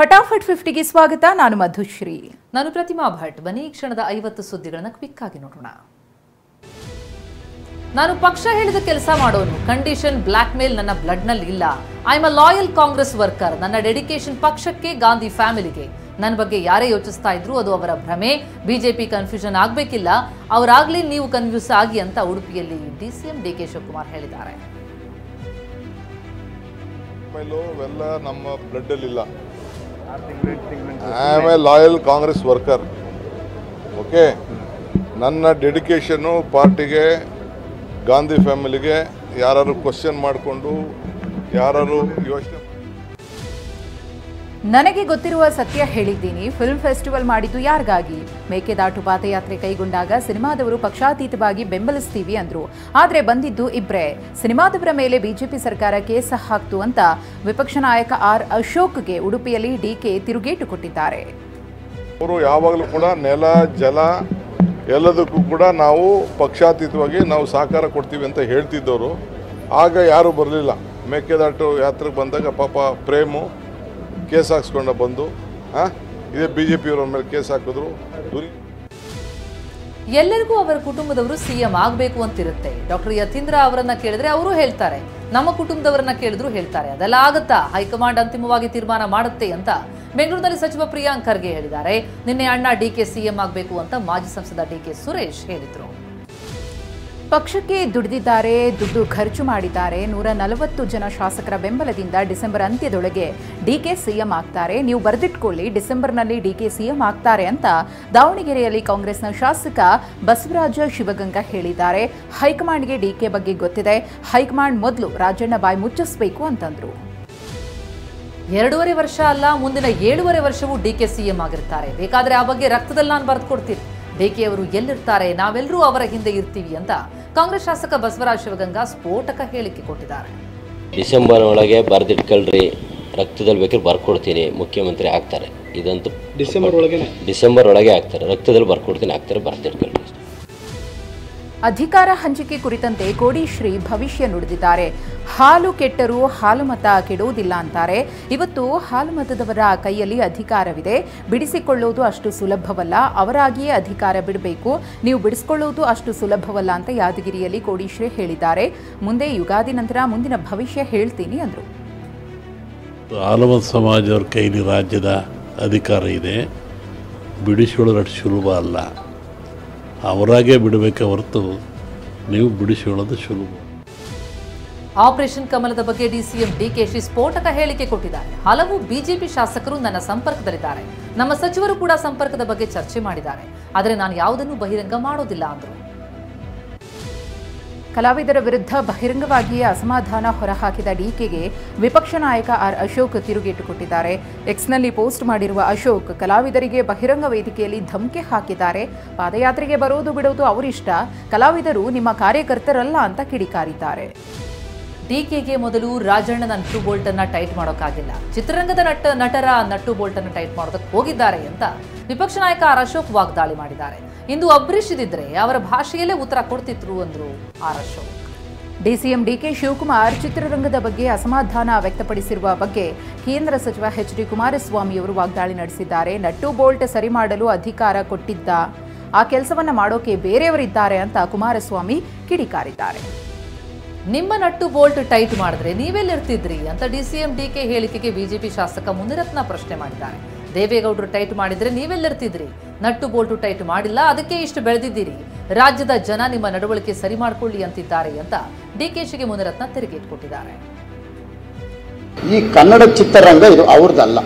ಫಟಾಫಟ್ 50ಗೆ ಸ್ವಾಗತ. ನಾನು ಮಧುಶ್ರೀ. ನಾನು ಪ್ರತಿಮಾ ಭಟ್. ಬನ್ನಿ ಈ ಕ್ಷಣದ 50 ಸುದ್ದಿಗಳನ್ನು ಕ್ವಿಕ್ ಆಗಿ ನೋಡೋಣ. ನಾನು ಪಕ್ಷ ಹೇಳಿದ ಕೆಲಸ ಮಾಡೋನು. ಕಂಡೀಷನ್ ಬ್ಲಾಕ್ ಮೇಲ್ ನನ್ನ ಬ್ಲಡ್ ನಲ್ಲಿ ಇಲ್ಲ. I am a loyal Congress worker. ನನ್ನ ಡೆಡಿಕೇಶನ್ ಪಕ್ಷಕ್ಕೆ, ಗಾಂಧಿ ಫ್ಯಾಮಿಲಿಗೆ. ನನ್ನ ಬಗ್ಗೆ ಯಾರೇ ಯೋಚಿಸ್ತಾ ಇದ್ರು ಅದು ಅವರ ಭ್ರಮೆ. ಬಿಜೆಪಿ ಕನ್ಫ್ಯೂಷನ್ ಆಗ್ಬೇಕಿಲ್ಲ, ಅವರಾಗ್ಲಿ ನೀವು ಕನ್ಫ್ಯೂಸ್ ಆಗಿ ಅಂತ ಉಡುಪಿಯಲ್ಲಿ ಡಿಸಿಎಂ ಡಿಕೆ ಶಿವಕುಮಾರ್ ಹೇಳಿದ್ದಾರೆ. ನಮ್ಮ ಬ್ಲಡ್ ಅಲ್ಲಿ ಇಲ್ಲ. I am A loyal Congress worker. Okay, ನನ್ನ ಡೆಡಿಕೇಶನ್ನು ಪಾರ್ಟಿಗೆ, ಗಾಂಧಿ ಫ್ಯಾಮಿಲಿಗೆ. ಯಾರು ಕ್ವಶನ್ ಮಾಡಿಕೊಂಡು ಯಾರು ಯೋಚನೆ, ನನಗೆ ಗೊತ್ತಿರುವ ಸತ್ಯ ಹೇಳಿದ್ದೀನಿ. ಫಿಲ್ಮ್ ಫೆಸ್ಟಿವಲ್ ಮಾಡಿದ್ದು ಯಾರಿಗಾಗಿ? ಮೇಕೆದಾಟು ಪಾದಯಾತ್ರೆ ಕೈಗೊಂಡಾಗ ಸಿನಿಮಾದವರು ಪಕ್ಷಾತೀತವಾಗಿ ಬೆಂಬಲಿಸ್ತೀವಿ ಅಂದ್ರು. ಆದ್ರೆ ಬಂದಿದ್ದು ಇಬ್ರೇ. ಸಿನಿಮಾದವರ ಮೇಲೆ ಬಿಜೆಪಿ ಸರ್ಕಾರ ಕೇಸ್ ಹಾಕ್ತು ಅಂತ ವಿಪಕ್ಷ ನಾಯಕ ಆರ್ ಅಶೋಕ್ಗೆ ಉಡುಪಿಯಲ್ಲಿ ಡಿಕೆ ತಿರುಗೇಟು ಕೊಟ್ಟಿದ್ದಾರೆ. ಅವರು ಯಾವಾಗಲೂ ಕೂಡ ನೆಲ ಜಲ ಎಲ್ಲದಕ್ಕೂ ಕೂಡ ನಾವು ಪಕ್ಷಾತೀತವಾಗಿ ನಾವು ಸಹಕಾರ ಕೊಡ್ತೀವಿ ಅಂತ ಹೇಳ್ತಿದ್ದವರು. ಆಗ ಯಾರೂ ಬರಲಿಲ್ಲ. ಮೇಕೆದಾಟು ಯಾತ್ರೆಗೆ ಬಂದಾಗ ಪಾಪ ಪ್ರೇಮು ಕೇಸ್ ಹಾಕ್ಸ್ಕೊಂಡ ಬಂದು ಇದೇ ಬಿಜೆಪಿಯವರ ಮೇಲೆ ಕೇಸ್ ಹಾಕಿದ್ರು. ಎಲ್ಲರಿಗೂ ಅವರ ಕುಟುಂಬದವರು ಸಿಎಂ ಆಗಬೇಕು ಅಂತಿರುತ್ತೆ. ಡಾಕ್ಟರ್ ಯತೀಂದ್ರ ಅವರನ್ನ ಕೇಳಿದ್ರೆ ಅವರು ಹೇಳ್ತಾರೆ, ನಮ್ಮ ಕುಟುಂಬದವರನ್ನ ಕೇಳಿದ್ರು ಹೇಳ್ತಾರೆ. ಅದೆಲ್ಲ ಆಗುತ್ತಾ? ಹೈಕಮಾಂಡ್ ಅಂತಿಮವಾಗಿ ತೀರ್ಮಾನ ಮಾಡುತ್ತೆ ಅಂತ ಬೆಂಗಳೂರಿನಲ್ಲಿ ಸಚಿವ ಪ್ರಿಯಾಂಕ್ ಖರ್ಗೆ ಹೇಳಿದ್ದಾರೆ. ನಿನ್ನೆ ಅಣ್ಣ ಡಿಕೆ ಸಿಎಂ ಆಗಬೇಕು ಅಂತ ಮಾಜಿ ಸಂಸದ ಡಿಕೆ ಸುರೇಶ್ ಹೇಳಿದ್ರು. ಪಕ್ಷಕ್ಕೆ ದುಡಿದಿದ್ದಾರೆ, ದುಡ್ಡು ಖರ್ಚು ಮಾಡಿದ್ದಾರೆ. 140 ಜನ ಶಾಸಕರ ಬೆಂಬಲದಿಂದ ಡಿಸೆಂಬರ್ ಅಂತ್ಯದೊಳಗೆ ಡಿಕೆ ಸಿಎಂ ಆಗ್ತಾರೆ. ನೀವು ಬರೆದಿಟ್ಕೊಳ್ಳಿ, ಡಿಸೆಂಬರ್ನಲ್ಲಿ ಡಿಕೆ ಸಿಎಂ ಆಗ್ತಾರೆ ಅಂತ ದಾವಣಗೆರೆಯಲ್ಲಿ ಕಾಂಗ್ರೆಸ್ನ ಶಾಸಕ ಬಸವರಾಜ ಶಿವಗಂಗಾ ಹೇಳಿದ್ದಾರೆ. ಹೈಕಮಾಂಡ್ಗೆ ಡಿಕೆ ಬಗ್ಗೆ ಗೊತ್ತಿದೆ. ಹೈಕಮಾಂಡ್ ಮೊದಲು ರಾಜಣ್ಣ ಬಾಯಿ ಮುಚ್ಚಿಸಬೇಕು ಅಂತಂದ್ರು. 2.5 ವರ್ಷ ಅಲ್ಲ, ಮುಂದಿನ 7.5 ವರ್ಷವೂ ಡಿಕೆ ಸಿಎಂ ಆಗಿರ್ತಾರೆ. ಬೇಕಾದ್ರೆ ಆ ಬಗ್ಗೆ ರಕ್ತದಲ್ಲಿ ನಾನು ಬರೆದು ಕೊಡ್ತೀನಿ. ಡಿಕೆ ಅವರು ಎಲ್ಲಿರ್ತಾರೆ, ನಾವೆಲ್ಲರೂ ಅವರ ಹಿಂದೆ ಇರ್ತೀವಿ ಅಂತ ಕಾಂಗ್ರೆಸ್ ಶಾಸಕ ಬಸವರಾಜ ಶಿವಗಂಗಾ ಸ್ಫೋಟಕ ಹೇಳಿಕೆ ಕೊಟ್ಟಿದ್ದಾರೆ. ಡಿಸೆಂಬರ್ ಒಳಗೆ ಬರೆದಿಟ್ಕೊಳ್ರಿ, ರಕ್ತದಲ್ಲಿ ಬೇಕಾದ್ರೆ ಬರ್ಕೊಡ್ತೀನಿ, ಮುಖ್ಯಮಂತ್ರಿ ಆಗ್ತಾರೆ. ಇದಂತೂ ಡಿಸೆಂಬರ್ ಒಳಗೆ ಆಗ್ತಾರೆ. ರಕ್ತದಲ್ಲಿ ಬರ್ಕೊಡ್ತೀನಿ, ಆಗ್ತಾರೆ, ಬರೆದಿಟ್ಕೊಳ್ರಿ. ಅಧಿಕಾರ ಹಂಚಿಕೆ ಕುರಿತಂತೆ ಕೋಡಿಶ್ರೀ ಭವಿಷ್ಯ ನುಡಿದಿದ್ದಾರೆ. ಹಾಲು ಕೆಟ್ಟರೂ ಹಾಲು ಮತ ಕೆಡುವುದಿಲ್ಲ ಅಂತಾರೆ. ಇವತ್ತು ಹಾಲು ಮತದವರ ಕೈಯಲ್ಲಿ ಅಧಿಕಾರವಿದೆ. ಬಿಡಿಸಿಕೊಳ್ಳುವುದು ಅಷ್ಟು ಸುಲಭವಲ್ಲ. ಅವರಾಗಿಯೇ ಅಧಿಕಾರ ಬಿಡಬೇಕು. ನೀವು ಬಿಡಿಸಿಕೊಳ್ಳುವುದು ಅಷ್ಟು ಸುಲಭವಲ್ಲ ಅಂತ ಯಾದಗಿರಿಯಲ್ಲಿ ಕೋಡಿಶ್ರೀ ಹೇಳಿದ್ದಾರೆ. ಮುಂದೆ ಯುಗಾದಿ ನಂತರ ಮುಂದಿನ ಭವಿಷ್ಯ ಹೇಳ್ತೀನಿ ಅಂದರು. ಹಾಲುಮತ ಸಮಾಜದವ್ರ ಕೈಲಿ ರಾಜ್ಯದ ಅಧಿಕಾರ ಇದೆ. ಬಿಡಿಸಿಕೊಳ್ಳೋದು ಸುಲಭ ಅಲ್ಲ. ಅವರಾಗೇ ಬಿಡಬೇಕೆ ಹೊರತು ನೀವು ಬಿಡಿಸಿಕೊಳ್ಳೋದು ಸುಲಭ. ಆಪರೇಷನ್ ಕಮಲದ ಬಗ್ಗೆ ಡಿಸಿಎಂ ಡಿಕೆಶಿ ಸ್ಫೋಟಕ ಹೇಳಿಕೆ ಕೊಟ್ಟಿದ್ದಾರೆ. ಹಲವು ಬಿಜೆಪಿ ಶಾಸಕರು ನನ್ನ ಸಂಪರ್ಕದಲ್ಲಿದ್ದಾರೆ. ನಮ್ಮ ಸಚಿವರು ಕೂಡ ಸಂಪರ್ಕದ ಬಗ್ಗೆ ಚರ್ಚೆ ಮಾಡಿದ್ದಾರೆ. ಆದರೆ ನಾನು ಯಾವುದನ್ನು ಬಹಿರಂಗ ಮಾಡೋದಿಲ್ಲ ಅಂದರು. ಕಲಾವಿದರ ವಿರುದ್ಧ ಬಹಿರಂಗವಾಗಿಯೇ ಅಸಮಾಧಾನ ಹೊರಹಾಕಿದ ಡಿಕೆಗೆ ವಿಪಕ್ಷ ನಾಯಕ ಆರ್ ಅಶೋಕ್ ತಿರುಗೇಟು ಕೊಟ್ಟಿದ್ದಾರೆ. ಎಕ್ಸ್ನಲ್ಲಿ ಪೋಸ್ಟ್ ಮಾಡಿರುವ ಅಶೋಕ್ ಕಲಾವಿದರಿಗೆ ಬಹಿರಂಗ ವೇದಿಕೆಯಲ್ಲಿ ಧಮಕಿ ಹಾಕಿದ್ದಾರೆ. ಪಾದಯಾತ್ರೆಗೆ ಬರೋದು ಬಿಡೋದು ಅವರಿಷ್ಟ, ಕಲಾವಿದರು ನಿಮ್ಮ ಕಾರ್ಯಕರ್ತರಲ್ಲ ಅಂತ ಕಿಡಿಕಾರಿದ್ದಾರೆ. ಡಿಕೆಗೆ ಮೊದಲು ರಾಜಣ್ಣನ ನಟ್ಟು ಬೋಲ್ಟ್ ಅನ್ನ ಟೈಟ್ ಮಾಡೋಕ್ಕಾಗಿಲ್ಲ. ಚಿತ್ರರಂಗದ ನಟರ ನಟ್ಟು ಬೋಲ್ಟ್ ಅನ್ನು ಟೈಟ್ ಮಾಡೋದಕ್ಕೆ ಹೋಗಿದ್ದಾರೆ ಅಂತ ವಿಪಕ್ಷ ನಾಯಕ ಆರ್ ಅಶೋಕ್ ವಾಗ್ದಾಳಿ ಮಾಡಿದ್ದಾರೆ. ಇಂದು ಅಬ್ರೀಶ್ ಇದ್ದಿದ್ರೆ ಅವರ ಭಾಷೆಯಲ್ಲೇ ಉತ್ತರ ಕೊಡ್ತಿದ್ರು ಅಂದ್ರು R Ashok. DCM DK Shivakumar ಚಿತ್ರರಂಗದ ಬಗ್ಗೆ ಅಸಮಾಧಾನ ವ್ಯಕ್ತಪಡಿಸಿರುವ ಬಗ್ಗೆ ಕೇಂದ್ರ ಸಚಿವ ಎಚ್.ಡಿ. ಕುಮಾರಸ್ವಾಮಿ ಅವರು ವಾಗ್ದಾಳಿ ನಡೆಸಿದ್ದಾರೆ. ನಟ್ಟು ಬೋಲ್ಟ್ ಸರಿ ಮಾಡಲು ಅಧಿಕಾರ ಕೊಟ್ಟಿದ್ದ, ಆ ಕೆಲಸವನ್ನ ಮಾಡೋಕೆ ಬೇರೆಯವರಿದ್ದಾರೆ ಅಂತ ಕುಮಾರಸ್ವಾಮಿ ಕಿಡಿಕಾರಿದ್ದಾರೆ. ನಿಮ್ಮ ನಟ್ಟು ಬೋಲ್ಟ್ ಟೈಟ್ ಮಾಡಿದ್ರೆ ನೀವೆಲ್ಲಿರ್ತಿದ್ರಿ ಅಂತ ಡಿಸಿಎಂ ಡಿಕೆ ಹೇಳಿಕೆಗೆ ಬಿಜೆಪಿ ಶಾಸಕ ಮುನಿರತ್ನ ಪ್ರಶ್ನೆ ಮಾಡಿದ್ದಾರೆ. ದೇವೇಗೌಡರು ಟೈಟ್ ಮಾಡಿದ್ರೆ ನೀವೆಲ್ಲಿರ್ತಿದ್ರಿ? ನಟ್ಟು ಬೋಲ್ಟು ಟೈಟ್ ಮಾಡಿಲ್ಲ, ಅದಕ್ಕೆ ಇಷ್ಟು ಬೆಳೆದಿದ್ದೀರಿ. ರಾಜ್ಯದ ಜನ ನಿಮ್ಮ ನಡವಳಿಕೆ ಸರಿ ಮಾಡಿಕೊಳ್ಳಿ ಅಂತಿದ್ದಾರೆ ಅಂತ ಡಿಕೆಶಿಗೆ ಮುನಿರತ್ನ ತಿರುಗೇಟು ಕೊಟ್ಟಿದ್ದಾರೆ. ಈ ಕನ್ನಡ ಚಿತ್ರರಂಗ ಇದು ಅವ್ರದ್ದಲ್ಲ.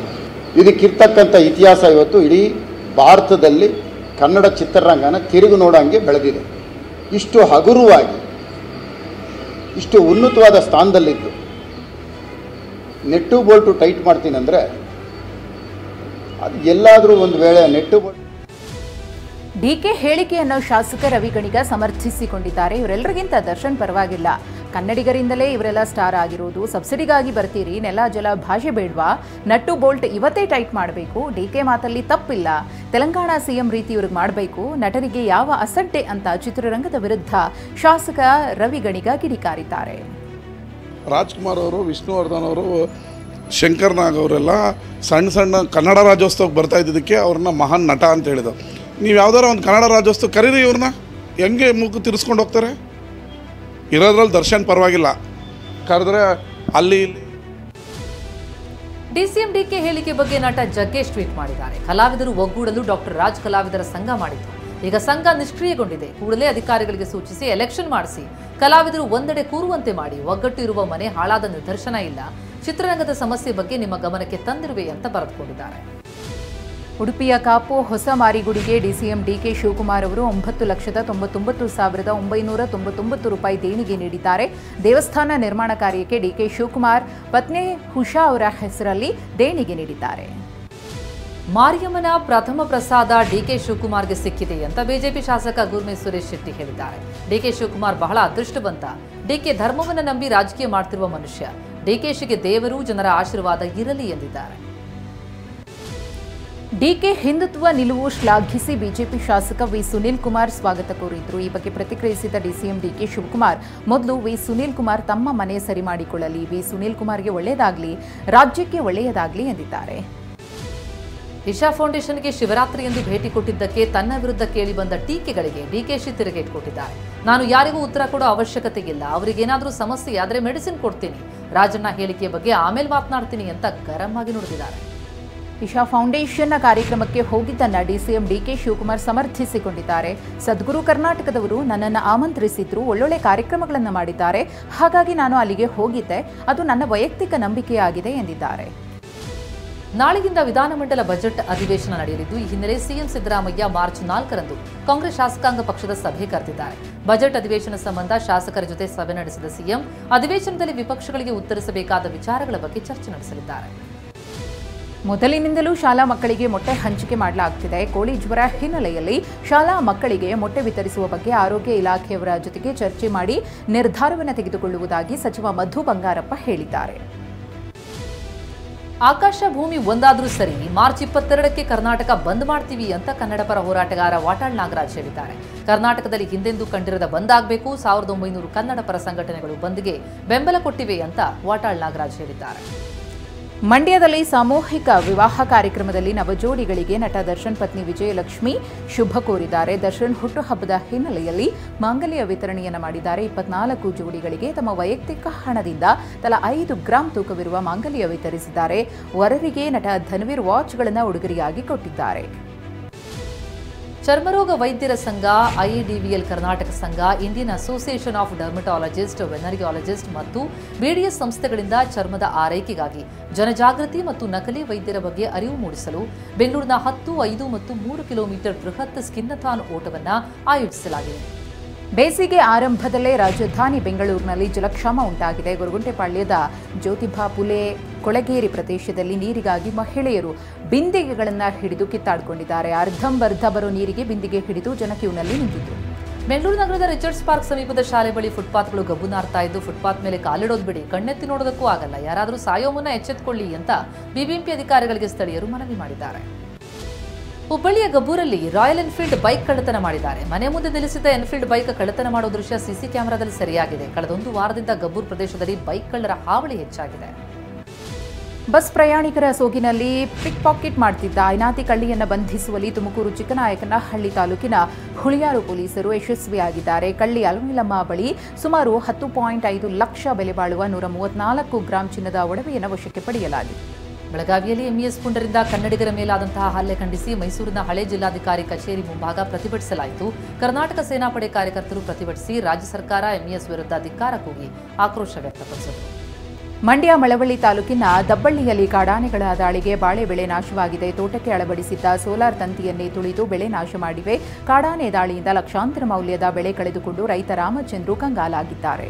ಇದಕ್ಕಿರ್ತಕ್ಕಂಥ ಇತಿಹಾಸ ಇವತ್ತು ಇಡೀ ಭಾರತದಲ್ಲಿ ಕನ್ನಡ ಚಿತ್ರರಂಗನ ತಿರುಗು ನೋಡಂಗೆ ಬೆಳೆದಿದೆ. ಇಷ್ಟು ಹಗುರವಾಗಿ, ಇಷ್ಟು ಉನ್ನತವಾದ ಸ್ಥಾನದಲ್ಲಿದ್ದು ನೆಟ್ಟು ಬೋಲ್ಟು ಟೈಟ್ ಮಾಡ್ತೀನಿ ಅಂದರೆ ಅದು ಎಲ್ಲಾದರೂ ಒಂದು ವೇಳೆ ನೆಟ್ಟು ಬೋಲ್ಟ್. ಡಿಕೆ ಹೇಳಿಕೆಯನ್ನು ಶಾಸಕ ರವಿ ಗಣಿಗ ಸಮರ್ಥಿಸಿಕೊಂಡಿದ್ದಾರೆ. ಇವರೆಲ್ಲರಿಗಿಂತ ದರ್ಶನ್ ಪರವಾಗಿಲ್ಲ, ಕನ್ನಡಿಗರಿಂದಲೇ ಇವರೆಲ್ಲ ಸ್ಟಾರ್ ಆಗಿರೋದು. ಸಬ್ಸಿಡಿಗಾಗಿ ಬರ್ತೀರಿ, ನೆಲ ಜಲ ಭಾಷೆ ಬೇಡ್ವಾ? ನಟ್ಟು ಬೋಲ್ಟ್ ಇವತ್ತೇ ಟೈಟ್ ಮಾಡಬೇಕು. ಡಿಕೆ ಮಾತಲ್ಲಿ ತಪ್ಪಿಲ್ಲ. ತೆಲಂಗಾಣ ಸಿಎಂ ರೀತಿ ಇವ್ರಿಗೆ ಮಾಡಬೇಕು. ನಟರಿಗೆ ಯಾವ ಅಸಡ್ಡೆ ಅಂತ ಚಿತ್ರರಂಗದ ವಿರುದ್ಧ ಶಾಸಕ ರವಿ ಗಣಿಗ ಕಿಡಿಕಾರಿದ್ದಾರೆ. ರಾಜ್ಕುಮಾರ್ ಅವರು, ವಿಷ್ಣುವರ್ಧನ್ ಅವರು ಶಂಕರ್ ನಾಗ್ ಅವರೆಲ್ಲ ಸಣ್ಣ ಸಣ್ಣ ಕನ್ನಡ ರಾಜ್ಯೋತ್ಸವಕ್ಕೆ ಬರ್ತಾ ಇದ್ದಿದ್ದಕ್ಕೆ ಅವ್ರನ್ನ ಮಹಾನ್ ನಟ ಅಂತ ಹೇಳಿದ್ರು. ನೀವು ಯಾವ್ದಾರ ಒಂದು ಕನ್ನಡ ರಾಜ್ಯೋತ್ಸವ ಕರೀರಿ, ಇವ್ರನ್ನ ಹೆಂಗೆ ಮೂಗು ತಿರ್ಸ್ಕೊಂಡು ಹೋಗ್ತಾರೆ? ಇರೋದ್ರಲ್ಲಿ ದರ್ಶನ್ ಪರವಾಗಿಲ್ಲ, ಕರೆದ್ರೆ ಅಲ್ಲಿ ಡಿಸಿಎಂ ಡಿಕೆ ಹೇಳಿಕೆ ಬಗ್ಗೆ ನಟ ಜಗ್ಗೇಶ್ ಟ್ವೀಟ್ ಮಾಡಿದ್ದಾರೆ. ಕಲಾವಿದರು ಒಗ್ಗೂಡಲು ಡಾಕ್ಟರ್ ರಾಜ್ ಕಲಾವಿದರ ಸಂಘ ಮಾಡಿದ್ರು. ಈಗ ಸಂಘ ನಿಷ್ಕ್ರಿಯಗೊಂಡಿದೆ. ಕೂಡಲೇ ಅಧಿಕಾರಿಗಳಿಗೆ ಸೂಚಿಸಿ ಎಲೆಕ್ಷನ್ ಮಾಡಿಸಿ ಕಲಾವಿದರು ಒಂದೆಡೆ ಕೂರುವಂತೆ ಮಾಡಿ. ಒಗ್ಗಟ್ಟು ಇರುವ ಮನೆ ಹಾಳಾದ ನಿದರ್ಶನ ಇಲ್ಲ. ಚಿತ್ರರಂಗದ ಸಮಸ್ಯೆ ಬಗ್ಗೆ ನಿಮ್ಮ ಗಮನಕ್ಕೆ ತಂದಿರುವೆ ಅಂತ ಬರೆದುಕೊಂಡಿದ್ದಾರೆ. ಉಡುಪಿಯ ಕಾಪು ಹೊಸ ಮಾರಿಗುಡಿಗೆ ಡಿಸಿಎಂ ಡಿಕೆ ಶಿವಕುಮಾರ್ ಅವರು 9,99,999 ರೂಪಾಯಿ ದೇಣಿಗೆ ನೀಡಿದ್ದಾರೆ. ದೇವಸ್ಥಾನ ನಿರ್ಮಾಣ ಕಾರ್ಯಕ್ಕೆ ಡಿಕೆ ಶಿವಕುಮಾರ್ ಪತ್ನಿ ಹುಷಾ ಅವರ ಹೆಸರಲ್ಲಿ ದೇಣಿಗೆ ನೀಡಿದ್ದಾರೆ. ಮಾರಿಯಮ್ಮನ ಪ್ರಥಮ ಪ್ರಸಾದ ಡಿಕೆ ಶಿವಕುಮಾರ್ಗೆ ಸಿಕ್ಕಿದೆ ಅಂತ ಬಿಜೆಪಿ ಶಾಸಕ ಗುರ್ಮಿ ಸುರೇಶ್ ಶೆಟ್ಟಿ ಹೇಳಿದ್ದಾರೆ. ಡಿಕೆ ಶಿವಕುಮಾರ್ ಬಹಳ ಅದೃಷ್ಟವಂತ. ಡಿಕೆ ಧರ್ಮವನ್ನು ನಂಬಿ ರಾಜಕೀಯ ಮಾಡ್ತಿರುವ ಮನುಷ್ಯ. ಡಿಕೆಶಿಗೆ ದೇವರು ಜನರ ಆಶೀರ್ವಾದ ಇರಲಿ ಎಂದಿದ್ದಾರೆ. ಡಿಕೆ ಹಿಂದುತ್ವ ನಿಲುವು ಶ್ಲಾಘಿಸಿ ಬಿಜೆಪಿ ಶಾಸಕ ವಿ ಸುನೀಲ್ ಕುಮಾರ್ ಸ್ವಾಗತ ಕೋರಿದ್ರು. ಈ ಬಗ್ಗೆ ಪ್ರತಿಕ್ರಿಯಿಸಿದ ಡಿಸಿಎಂ ಡಿಕೆ ಶಿವಕುಮಾರ್, ಮೊದಲು ವಿ ಸುನೀಲ್ ಕುಮಾರ್ ತಮ್ಮ ಮನೆ ಸರಿ ಮಾಡಿಕೊಳ್ಳಲಿ, ವಿ ಸುನೀಲ್ ಕುಮಾರ್ಗೆ ಒಳ್ಳೆಯದಾಗಲಿ, ರಾಜ್ಯಕ್ಕೆ ಒಳ್ಳೆಯದಾಗಲಿ ಎಂದಿದ್ದಾರೆ. ಇಶಾ ಫೌಂಡೇಶನ್ಗೆ ಶಿವರಾತ್ರಿ ಎಂದು ಭೇಟಿ ಕೊಟ್ಟಿದ್ದಕ್ಕೆ ತನ್ನ ವಿರುದ್ಧ ಕೇಳಿ ಬಂದ ಟೀಕೆಗಳಿಗೆ ಡಿಕೆಶಿ ತಿರುಗೇಟು ಕೊಟ್ಟಿದ್ದಾರೆ. ನಾನು ಯಾರಿಗೂ ಉತ್ತರ ಕೊಡೋ ಅವಶ್ಯಕತೆ ಇಲ್ಲ. ಅವರಿಗೇನಾದರೂ ಸಮಸ್ಯೆ ಆದರೆ ಮೆಡಿಸಿನ್ ಕೊಡ್ತೀನಿ. ರಾಜಣ್ಣ ಹೇಳಿಕೆಯ ಬಗ್ಗೆ ಆಮೇಲೆ ಮಾತನಾಡ್ತೀನಿ ಅಂತ ಗರಂ ಆಗಿ ನುಡಿದಿದ್ದಾರೆ. ಇಶಾ ಫೌಂಡೇಶನ್ನ ಕಾರ್ಯಕ್ರಮಕ್ಕೆ ಹೋಗಿದ್ದನ್ನ ಡಿಸಿಎಂ ಡಿಕೆ ಶಿವಕುಮಾರ್ ಸಮರ್ಥಿಸಿಕೊಂಡಿದ್ದಾರೆ. ಸದ್ಗುರು ಕರ್ನಾಟಕದವರು ನನ್ನನ್ನು ಆಮಂತ್ರಿಸಿದ್ರು, ಒಳ್ಳೊಳ್ಳೆ ಕಾರ್ಯಕ್ರಮಗಳನ್ನು ಮಾಡಿದ್ದಾರೆ, ಹಾಗಾಗಿ ನಾನು ಅಲ್ಲಿಗೆ ಹೋಗಿದ್ದೆ. ಅದು ನನ್ನ ವೈಯಕ್ತಿಕ ನಂಬಿಕೆಯಾಗಿದೆ ಎಂದಿದ್ದಾರೆ. ನಾಳೆಯಿಂದ ವಿಧಾನಮಂಡಲ ಬಜೆಟ್ ಅಧಿವೇಶನ ನಡೆಯಲಿದ್ದು, ಈ ಹಿನ್ನೆಲೆ ಸಿಎಂ ಸಿದ್ದರಾಮಯ್ಯ ಮಾರ್ಚ್ 4ರಂದು ಕಾಂಗ್ರೆಸ್ ಶಾಸಕಾಂಗ ಪಕ್ಷದ ಸಭೆ ಕರೆದಿದ್ದಾರೆ. ಬಜೆಟ್ ಅಧಿವೇಶನ ಸಂಬಂಧ ಶಾಸಕರ ಜೊತೆ ಸಭೆ ನಡೆಸಿದ ಸಿಎಂ ಅಧಿವೇಶನದಲ್ಲಿ ವಿಪಕ್ಷಗಳಿಗೆ ಉತ್ತರಿಸಬೇಕಾದ ವಿಚಾರಗಳ ಬಗ್ಗೆ ಚರ್ಚೆ ನಡೆಸಲಿದ್ದಾರೆ. ಮೊದಲಿನಿಂದಲೂ ಶಾಲಾ ಮಕ್ಕಳಿಗೆ ಮೊಟ್ಟೆ ಹಂಚಿಕೆ ಮಾಡಲಾಗುತ್ತಿದೆ. ಕೋಳಿ ಜ್ವರ ಹಿನ್ನೆಲೆಯಲ್ಲಿ ಶಾಲಾ ಮಕ್ಕಳಿಗೆ ಮೊಟ್ಟೆ ವಿತರಿಸುವ ಬಗ್ಗೆ ಆರೋಗ್ಯ ಇಲಾಖೆಯವರ ಜೊತೆಗೆ ಚರ್ಚೆ ಮಾಡಿ ನಿರ್ಧಾರವನ್ನು ತೆಗೆದುಕೊಳ್ಳುವುದಾಗಿ ಸಚಿವ ಮಧು ಬಂಗಾರಪ್ಪ ಹೇಳಿದ್ದಾರೆ. ಆಕಾಶ ಭೂಮಿ ಒಂದಾದ್ರೂ ಸರಿ, ಮಾರ್ಚ್ 22ಕ್ಕೆ ಕರ್ನಾಟಕ ಬಂದ್ ಮಾಡ್ತೀವಿ ಅಂತ ಕನ್ನಡ ಪರ ಹೋರಾಟಗಾರ ವಾಟಾಳ್ ನಾಗರಾಜ್ ಹೇಳಿದ್ದಾರೆ. ಕರ್ನಾಟಕದಲ್ಲಿ ಹಿಂದೆಂದೂ ಕಂಡಿರದ ಬಂದ್ ಆಗಬೇಕು. 1900 ಕನ್ನಡ ಪರ ಸಂಘಟನೆಗಳು ಬಂದ್ಗೆ ಬೆಂಬಲ ಕೊಟ್ಟಿವೆ ಅಂತ ವಾಟಾಳ್ ನಾಗರಾಜ್ ಹೇಳಿದ್ದಾರೆ. ಮಂಡ್ಯದಲ್ಲಿ ಸಾಮೂಹಿಕ ವಿವಾಹ ಕಾರ್ಯಕ್ರಮದಲ್ಲಿ ನವಜೋಡಿಗಳಿಗೆ ನಟ ದರ್ಶನ್ ಪತ್ನಿ ವಿಜಯಲಕ್ಷ್ಮಿ ಶುಭ ಕೋರಿದ್ದಾರೆ. ದರ್ಶನ್ ಹುಟ್ಟುಹಬ್ಬದ ಹಿನ್ನೆಲೆಯಲ್ಲಿ ಮಾಂಗಲ್ಯ ವಿತರಣೆಯನ್ನು ಮಾಡಿದ್ದಾರೆ. 24 ಜೋಡಿಗಳಿಗೆ ತಮ್ಮ ವೈಯಕ್ತಿಕ ಹಣದಿಂದ ತಲಾ 5 ಗ್ರಾಂ ತೂಕವಿರುವ ಮಾಂಗಲ್ಯ ವಿತರಿಸಿದ್ದಾರೆ. ವರರಿಗೆ ನಟ ಧನ್ವೀರ್ ವಾಚ್ಗಳನ್ನು ಉಡುಗೊರೆಯಾಗಿ ಕೊಟ್ಟಿದ್ದಾರೆ. ಚರ್ಮರೋಗ ವೈದ್ಯರ ಸಂಘ, ಐಎಡಿವಿಎಲ್ ಕರ್ನಾಟಕ ಸಂಘ, ಇಂಡಿಯನ್ ಅಸೋಸಿಯೇಷನ್ ಆಫ್ ಡರ್ಮಟಾಲಜಿಸ್ಟ್, ವೆನರಿಯಾಲಜಿಸ್ಟ್ ಮತ್ತು ಬಿಡಿಎಸ್ ಸಂಸ್ಥೆಗಳಿಂದ ಚರ್ಮದ ಆರೈಕೆಗಾಗಿ ಜನಜಾಗೃತಿ ಮತ್ತು ನಕಲಿ ವೈದ್ಯರ ಬಗ್ಗೆ ಅರಿವು ಮೂಡಿಸಲು ಬೆಂಗಳೂರಿನ 10, 5 ಮತ್ತು 3 ಕಿಲೋಮೀಟರ್ ಬೃಹತ್ ಸ್ಕಿನ್ನಥಾನ್ ಓಟವನ್ನು ಆಯೋಜಿಸಲಾಗಿದೆ. ಬೇಸಿಗೆ ಆರಂಭದಲ್ಲೇ ರಾಜಧಾನಿ ಬೆಂಗಳೂರಿನಲ್ಲಿ ಜಲಕ್ಷಾಮ ಉಂಟಾಗಿದೆ. ಗೊರಗುಂಟೆಪಾಳ್ಯದ ಜ್ಯೋತಿಬಾ ಫುಲೆ ಕೊಳಗೇರಿ ಪ್ರದೇಶದಲ್ಲಿ ನೀರಿಗಾಗಿ ಮಹಿಳೆಯರು ಬಿಂದಿಗೆಗಳನ್ನು ಹಿಡಿದು ಕಿತ್ತಾಡಿಕೊಂಡಿದ್ದಾರೆ. ಅರ್ಧಂಬರ್ಧ ಬರೋ ನೀರಿಗೆ ಬಿಂದಿಗೆ ಹಿಡಿದು ಜನ ಕ್ಯೂನಲ್ಲಿ ನಿಂತಿದ್ರು. ಬೆಂಗಳೂರು ನಗರದ ರಿಚರ್ಡ್ಸ್ ಪಾರ್ಕ್ ಸಮೀಪದ ಶಾಲೆ ಬಳಿ ಫುಟ್ಪಾತ್ಗಳು ಗಬ್ಬು ನಾರ್ತಾ ಇದ್ದು, ಫುಟ್ಪಾತ್ ಮೇಲೆ ಕಾಲಿಡೋದು ಬಿಡಿ, ಕಣ್ಣೆತ್ತಿ ನೋಡೋದಕ್ಕೂ ಆಗಲ್ಲ. ಯಾರಾದರೂ ಸಾಯೋ ಮುನ್ನ ಎಚ್ಚೆತ್ತುಕೊಳ್ಳಿ ಅಂತ ಬಿಬಿಎಂಪಿ ಅಧಿಕಾರಿಗಳಿಗೆ ಸ್ಥಳೀಯರು ಮನವಿ ಮಾಡಿದ್ದಾರೆ. ಹುಬ್ಬಳ್ಳಿಯ ಗಬ್ಬೂರಲ್ಲಿ ರಾಯಲ್ ಎನ್ಫೀಲ್ಡ್ ಬೈಕ್ ಕಳ್ಳತನ ಮಾಡಿದ್ದಾರೆ. ಮನೆ ಮುಂದೆ ನಿಲ್ಲಿಸಿದ್ದ ಎನ್ಫೀಲ್ಡ್ ಬೈಕ್ ಕಳ್ಳತನ ಮಾಡೋ ದೃಶ್ಯ ಸಿಸಿ ಕ್ಯಾಮೆರಾದಲ್ಲಿ ಸೆರೆಯಾಗಿದೆ. ಕಳೆದ 1 ವಾರದಿಂದ ಗಬ್ಬೂರ್ ಪ್ರದೇಶದಲ್ಲಿ ಬೈಕ್ ಕಳ್ಳರ ಹಾವಳಿ ಹೆಚ್ಚಾಗಿದೆ. ಬಸ್ ಪ್ರಯಾಣಿಕರ ಸೋಗಿನಲ್ಲಿ ಪಿಕ್ ಪಾಕೆಟ್ ಮಾಡ್ತಿದ್ದ ಐನಾತಿ ಕಳ್ಳಿಯನ್ನು ಬಂಧಿಸುವಲ್ಲಿ ತುಮಕೂರು ಚಿಕ್ಕನಾಯಕನಹಳ್ಳಿ ತಾಲೂಕಿನ ಹುಳಿಯಾರು ಪೊಲೀಸರು ಯಶಸ್ವಿಯಾಗಿದ್ದಾರೆ. ಕಳ್ಳಿ ಅಲಮಿಲಮ್ಮ ಬಳಿ ಸುಮಾರು 10.5 ಲಕ್ಷ ಬೆಲೆ ಬಾಳುವ 134 ಗ್ರಾಂ ಚಿನ್ನದ ಒಡವೆಯನ್ನು ವಶಕ್ಕೆ ಪಡೆಯಲಾಗಿದೆ. ಬೆಳಗಾವಿಯಲ್ಲಿ ಎಂಇಎಸ್ ಪುಂಡರಿಂದ ಕನ್ನಡಿಗರ ಮೇಲಾದಂತಹ ಹಲ್ಲೆ ಖಂಡಿಸಿ ಮೈಸೂರಿನ ಹಳೆ ಜಿಲ್ಲಾಧಿಕಾರಿ ಕಚೇರಿ ಮುಂಭಾಗ ಪ್ರತಿಭಟಿಸಲಾಯಿತು. ಕರ್ನಾಟಕ ಸೇನಾಪಡೆ ಕಾರ್ಯಕರ್ತರು ಪ್ರತಿಭಟಿಸಿ ರಾಜ್ಯ ಸರ್ಕಾರ ಎಂಇಎಸ್ ವಿರುದ್ಧ ಧಿಕ್ಕಾರ ಕೂಗಿ ಆಕ್ರೋಶ ವ್ಯಕ್ತಪಡಿಸಿದರು. ಮಂಡ್ಯ ಮಳವಳ್ಳಿ ತಾಲೂಕಿನ ದಬ್ಬಳ್ಳಿಯಲ್ಲಿ ಕಾಡಾನೆಗಳ ದಾಳಿಗೆ ಬಾಳೆ ಬೆಳೆ ನಾಶವಾಗಿದೆ. ತೋಟಕ್ಕೆ ಅಳವಡಿಸಿದ್ದ ಸೋಲಾರ್ ತಂತಿಯನ್ನೇ ತುಳಿದು ಬೆಳೆ ನಾಶ ಮಾಡಿವೆ. ಕಾಡಾನೆ ದಾಳಿಯಿಂದ ಲಕ್ಷಾಂತರ ಮೌಲ್ಯದ ಬೆಳೆ ಕಳೆದುಕೊಂಡು ರೈತ ರಾಮಚಂದ್ರು ಕಂಗಾಲಾಗಿದ್ದಾರೆ.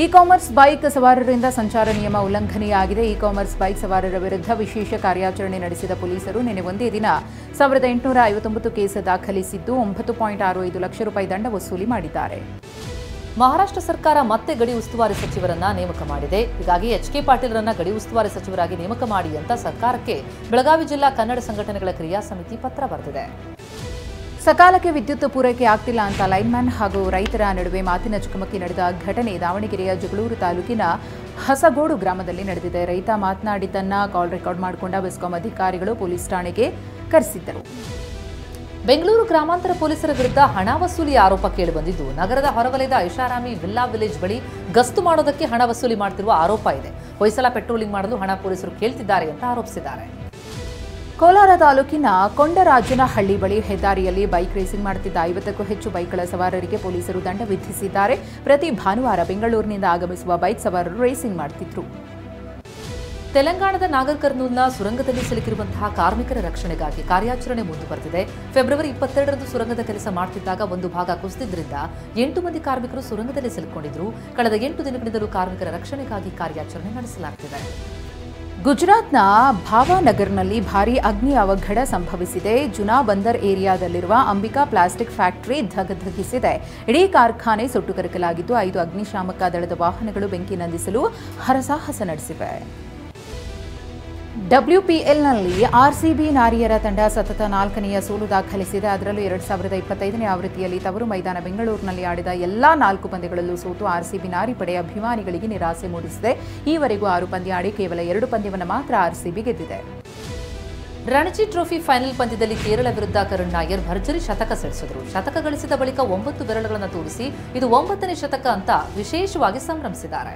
ಇ ಕಾಮರ್ಸ್ ಬೈಕ್ ಸವಾರರಿಂದ ಸಂಚಾರ ನಿಯಮ ಉಲ್ಲಂಘನೆಯಾಗಿದೆ. ಇ ಕಾಮರ್ಸ್ ಬೈಕ್ ಸವಾರರ ವಿರುದ್ಧ ವಿಶೇಷ ಕಾರ್ಯಾಚರಣೆ ನಡೆಸಿದ ಪೊಲೀಸರು ನಿನ್ನೆ ಒಂದೇ ದಿನ 1859 ಕೇಸ್ ದಾಖಲಿಸಿದ್ದು 9.65 ಲಕ್ಷ ರೂಪಾಯಿ ದಂಡ ವಸೂಲಿ ಮಾಡಿದ್ದಾರೆ. ಮಹಾರಾಷ್ಟ್ರ ಸರ್ಕಾರ ಮತ್ತೆ ಗಡಿ ಉಸ್ತುವಾರಿ ಸಚಿವರನ್ನ ನೇಮಕ ಮಾಡಿದೆ. ಹೀಗಾಗಿ ಎಚ್.ಕೆ. ಪಾಟೀಲ್ರನ್ನ ಗಡಿ ಉಸ್ತುವಾರಿ ಸಚಿವರಾಗಿ ನೇಮಕ ಮಾಡಿ ಅಂತ ಸರ್ಕಾರಕ್ಕೆ ಬೆಳಗಾವಿ ಜಿಲ್ಲಾ ಕನ್ನಡ ಸಂಘಟನೆಗಳ ಕ್ರಿಯಾ ಸಮಿತಿ ಪತ್ರ ಬರೆದಿದೆ. ಸಕಾಲಕ್ಕೆ ವಿದ್ಯುತ್ ಪೂರೈಕೆ ಆಗ್ತಿಲ್ಲ ಅಂತ ಲೈನ್ಮ್ಯಾನ್ ಹಾಗೂ ರೈತರ ನಡುವೆ ಮಾತಿನ ಚಕಮಕಿ ನಡೆದ ಘಟನೆ ದಾವಣಗೆರೆಯ ಜಗಳೂರು ತಾಲೂಕಿನ ಹಸಗೋಡು ಗ್ರಾಮದಲ್ಲಿ ನಡೆದಿದೆ. ರೈತ ಮಾತನಾಡಿದ್ದನ್ನ ಕಾಲ್ ರೆಕಾರ್ಡ್ ಮಾಡಿಕೊಂಡ ಬೆಸ್ಕಾಂ ಅಧಿಕಾರಿಗಳು ಪೊಲೀಸ್ ಠಾಣೆಗೆ ಕರೆಸಿದ್ದರು. ಬೆಂಗಳೂರು ಗ್ರಾಮಾಂತರ ಪೊಲೀಸರ ವಿರುದ್ಧ ಹಣ ವಸೂಲಿ ಆರೋಪ ಕೇಳಿಬಂದಿದ್ದು, ನಗರದ ಹೊರವಲಯದ ಐಷಾರಾಮಿ ವಿಲ್ಲಾ ವಿಲೇಜ್ ಬಳಿ ಗಸ್ತು ಮಾಡೋದಕ್ಕೆ ಹಣ ವಸೂಲಿ ಮಾಡುತ್ತಿರುವ ಆರೋಪ ಇದೆ. ಹೊಯ್ಸಳ ಪೆಟ್ರೋಲಿಂಗ್ ಮಾಡಲು ಹಣ ಪೊಲೀಸರು ಕೇಳ್ತಿದ್ದಾರೆ ಅಂತ ಆರೋಪಿಸಿದ್ದಾರೆ. ಕೋಲಾರ ತಾಲೂಕಿನ ಕೊಂಡರಾಜನಹಳ್ಳಿ ಬಳಿ ಹೆದ್ದಾರಿಯಲ್ಲಿ ಬೈಕ್ ರೇಸಿಂಗ್ ಮಾಡುತ್ತಿದ್ದ 50ಕ್ಕೂ ಹೆಚ್ಚು ಬೈಕ್ಗಳ ಸವಾರರಿಗೆ ಪೊಲೀಸರು ದಂಡ ವಿಧಿಸಿದ್ದಾರೆ. ಪ್ರತಿ ಭಾನುವಾರ ಬೆಂಗಳೂರಿನಿಂದ ಆಗಮಿಸುವ ಬೈಕ್ ಸವಾರರು ರೇಸಿಂಗ್ ಮಾಡುತ್ತಿದ್ದರು. ತೆಲಂಗಾಣದ ನಾಗರ್ ಕರ್ನೂಲ್ನ ಸುರಂಗದಲ್ಲಿ ಸಿಲುಕಿರುವಂತಹ ಕಾರ್ಮಿಕರ ರಕ್ಷಣೆಗಾಗಿ ಕಾರ್ಯಾಚರಣೆ ಮುಂದುವರೆದಿದೆ. ಫೆಬ್ರವರಿ 22ರಂದು ಸುರಂಗದ ಕೆಲಸ ಮಾಡುತ್ತಿದ್ದಾಗ ಒಂದು ಭಾಗ ಕುಸಿದಿದ್ದರಿಂದ 8 ಮಂದಿ ಕಾರ್ಮಿಕರು ಸುರಂಗದಲ್ಲಿ ಸಿಲುಕೊಂಡಿದ್ರು. ಕಳೆದ 8 ದಿನಗಳಿಂದಲೂ ಕಾರ್ಮಿಕರ ರಕ್ಷಣೆಗಾಗಿ ಕಾರ್ಯಾಚರಣೆ ನಡೆಸಲಾಗುತ್ತಿದೆ. ಗುಜರಾತ್ನ ಭಾವನಗರ್ನಲ್ಲಿ ಭಾರೀ ಅಗ್ನಿ ಅವಘಡ ಸಂಭವಿಸಿದೆ. ಜುನಾ ಬಂದರ್ ಏರಿಯಾದಲ್ಲಿರುವ ಅಂಬಿಕಾ ಪ್ಲಾಸ್ಟಿಕ್ ಫ್ಯಾಕ್ಟರಿ ಧಗಧಗಿಸಿದೆ. ಇಡೀ ಕಾರ್ಖಾನೆ ಸುಟ್ಟು ಕರಕಲಾಗಿದ್ದು 5 ಅಗ್ನಿಶಾಮಕ ದಳದ ವಾಹನಗಳು ಬೆಂಕಿ ನಂದಿಸಲು ಹರಸಾಹಸ ನಡೆಸಿವೆ. WPLನಲ್ಲಿ ಆರ್ಸಿಬಿ ನಾರಿಯರ ತಂಡ ಸತತ 4ನೆಯ ಸೋಲು ದಾಖಲಿಸಿದೆ. ಅದರಲ್ಲೂ 2025ನೇ ಆವೃತ್ತಿಯಲ್ಲಿ ತವರು ಮೈದಾನ ಬೆಂಗಳೂರಿನಲ್ಲಿ ಆಡಿದ ಎಲ್ಲಾ 4 ಪಂದ್ಯಗಳಲ್ಲೂ ಸೋತು ಆರ್ಸಿಬಿ ನಾರಿ ಪಡೆ ಅಭಿಮಾನಿಗಳಿಗೆ ನಿರಾಸೆ ಮೂಡಿಸಿದೆ. ಈವರೆಗೂ 6 ಪಂದ್ಯ ಆಡಿ ಕೇವಲ 2 ಪಂದ್ಯವನ್ನು ಮಾತ್ರ ಆರ್ಸಿಬಿ ಗೆದ್ದಿದೆ. ರಣಜಿ ಟ್ರೋಫಿ ಫೈನಲ್ ಪಂದ್ಯದಲ್ಲಿ ಕೇರಳ ವಿರುದ್ಧ ಕರುಣ್ ನಾಯರ್ ಭರ್ಜರಿ ಶತಕ ಸಿಡಿಸಿದರು. ಶತಕ ಗಳಿಸಿದ ಬಳಿಕ 9 ಬೆರಳುಗಳನ್ನು ತೋರಿಸಿ ಇದು 9ನೇ ಶತಕ ಅಂತ ವಿಶೇಷವಾಗಿ ಸಂಭ್ರಮಿಸಿದ್ದಾರೆ.